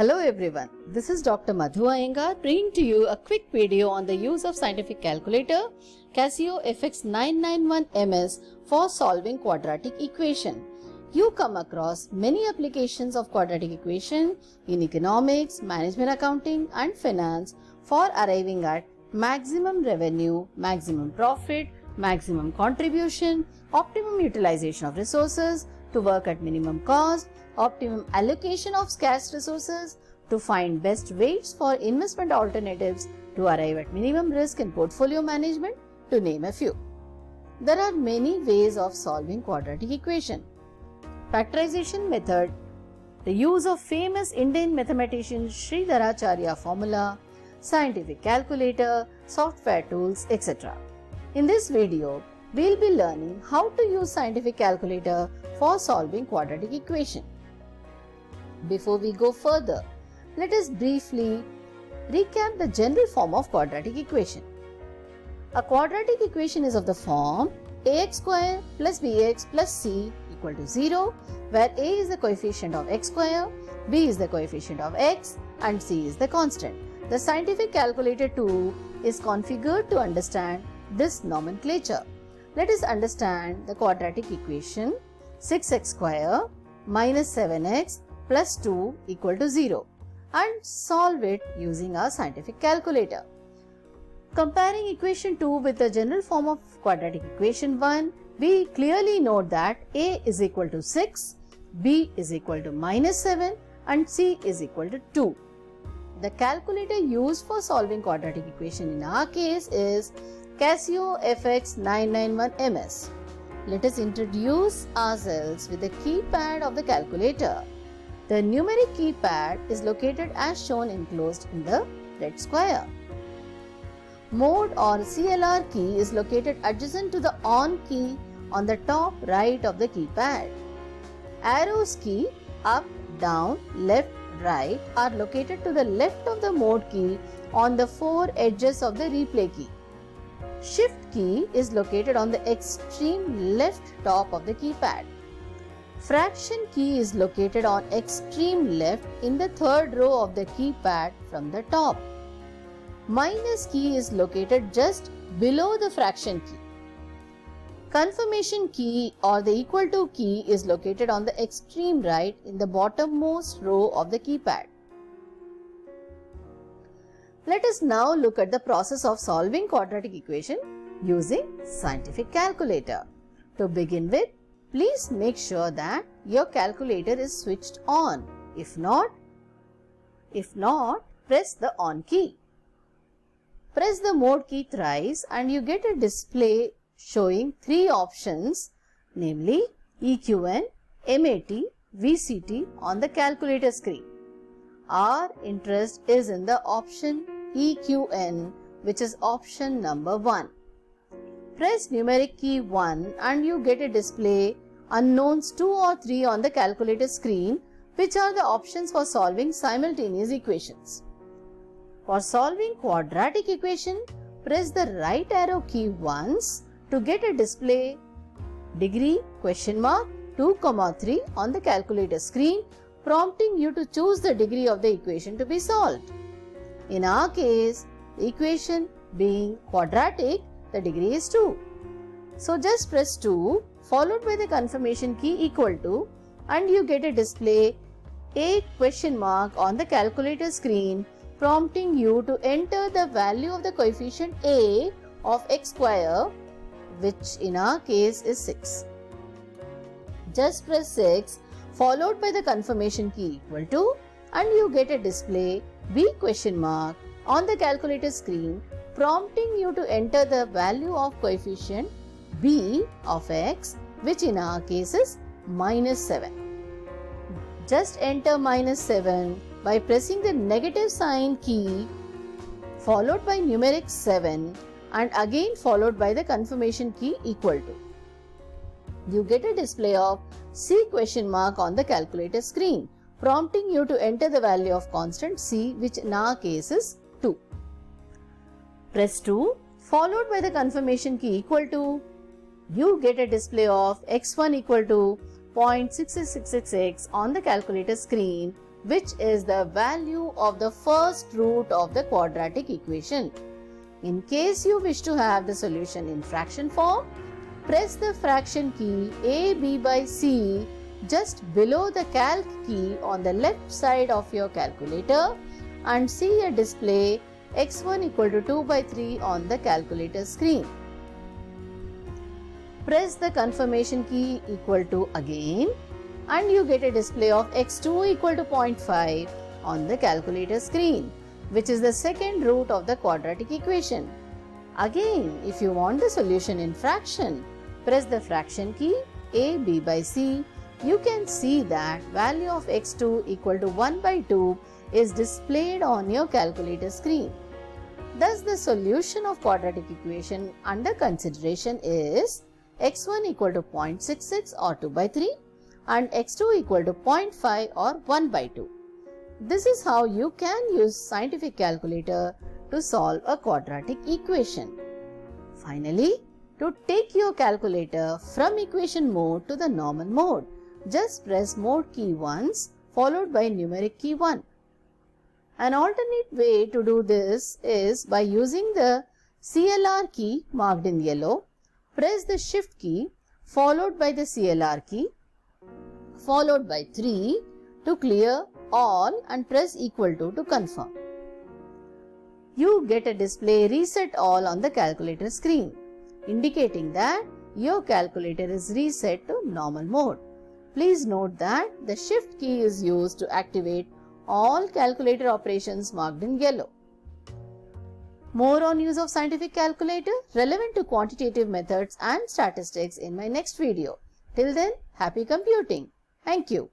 Hello everyone, this is Dr. Madhu Iyengar bringing to you a quick video on the use of scientific calculator Casio FX991MS for solving quadratic equation. You come across many applications of quadratic equation in economics, management accounting and finance for arriving at maximum revenue, maximum profit, maximum contribution, optimum utilization of resources, to work at minimum cost, optimum allocation of scarce resources, to find best weights for investment alternatives, to arrive at minimum risk in portfolio management, to name a few. There are many ways of solving quadratic equation. Factorization method, the use of famous Indian mathematician Sridharacharya formula, scientific calculator, software tools, etc. In this video, we'll be learning how to use scientific calculator for solving quadratic equation. Before we go further, let us briefly recap the general form of quadratic equation. A quadratic equation is of the form ax square plus bx plus c equal to 0, where a is the coefficient of x square, b is the coefficient of x and c is the constant. The scientific calculator tool is configured to understand this nomenclature. Let us understand the quadratic equation 6x square minus 7x plus 2 equal to 0 and solve it using our scientific calculator. Comparing equation 2 with the general form of quadratic equation 1, we clearly note that a is equal to 6, b is equal to minus 7 and c is equal to 2. The calculator used for solving quadratic equation in our case is Casio FX991MS. Let us introduce ourselves with the keypad of the calculator. The numeric keypad is located as shown enclosed in the red square. Mode or CLR key is located adjacent to the on key on the top right of the keypad. Arrows key up, down, left, right are located to the left of the mode key on the four edges of the replay key. Shift key is located on the extreme left top of the keypad. Fraction key is located on extreme left in the third row of the keypad from the top. Minus key is located just below the fraction key. Confirmation key or the equal to key is located on the extreme right in the bottommost row of the keypad. Let us now look at the process of solving quadratic equation using scientific calculator. To begin with, please make sure that your calculator is switched on. If not, press the on key. Press the mode key thrice and you get a display showing three options, namely EQN, MAT, VCT on the calculator screen. Our interest is in the option EQN, which is option number 1. Press numeric key 1 and you get a display unknowns 2 or 3 on the calculator screen, which are the options for solving simultaneous equations. For solving quadratic equation, press the right arrow key once to get a display degree question mark 2, 3 on the calculator screen, prompting you to choose the degree of the equation to be solved. In our case, the equation being quadratic, the degree is 2. So just press 2 followed by the confirmation key equal to and you get a display a question mark on the calculator screen, prompting you to enter the value of the coefficient a of x square, which in our case is 6. Just press 6 followed by the confirmation key equal to and you get a display b question mark on the calculator screen, prompting you to enter the value of coefficient b of x, which in our case is minus 7. Just enter minus 7 by pressing the negative sign key followed by numeric 7 and again followed by the confirmation key equal to. You get a display of c question mark on the calculator screen, prompting you to enter the value of constant c, which in our case is 2. Press 2 followed by the confirmation key equal to. You get a display of x1 equal to 0.6666 on the calculator screen, which is the value of the first root of the quadratic equation. In case you wish to have the solution in fraction form, press the fraction key A B by C just below the calc key on the left side of your calculator and see a display x1 equal to 2 by 3 on the calculator screen. Press the confirmation key equal to again and you get a display of x2 equal to 0.5 on the calculator screen, which is the second root of the quadratic equation. Again, if you want the solution in fraction, press the fraction key A B by C. You can see that value of x2 equal to 1 by 2 is displayed on your calculator screen. Thus, the solution of quadratic equation under consideration is x1 equal to 0.66 or 2 by 3 and x2 equal to 0.5 or 1 by 2. This is how you can use scientific calculator to solve a quadratic equation. Finally, to take your calculator from equation mode to the normal mode, just press mode key once followed by numeric key 1. An alternate way to do this is by using the CLR key marked in yellow. Press the shift key followed by the CLR key followed by 3 to clear all and press equal to confirm. You get a display reset all on the calculator screen, indicating that your calculator is reset to normal mode. Please note that the shift key is used to activate all calculator operations marked in yellow. More on use of scientific calculator relevant to quantitative methods and statistics in my next video. Till then, happy computing. Thank you.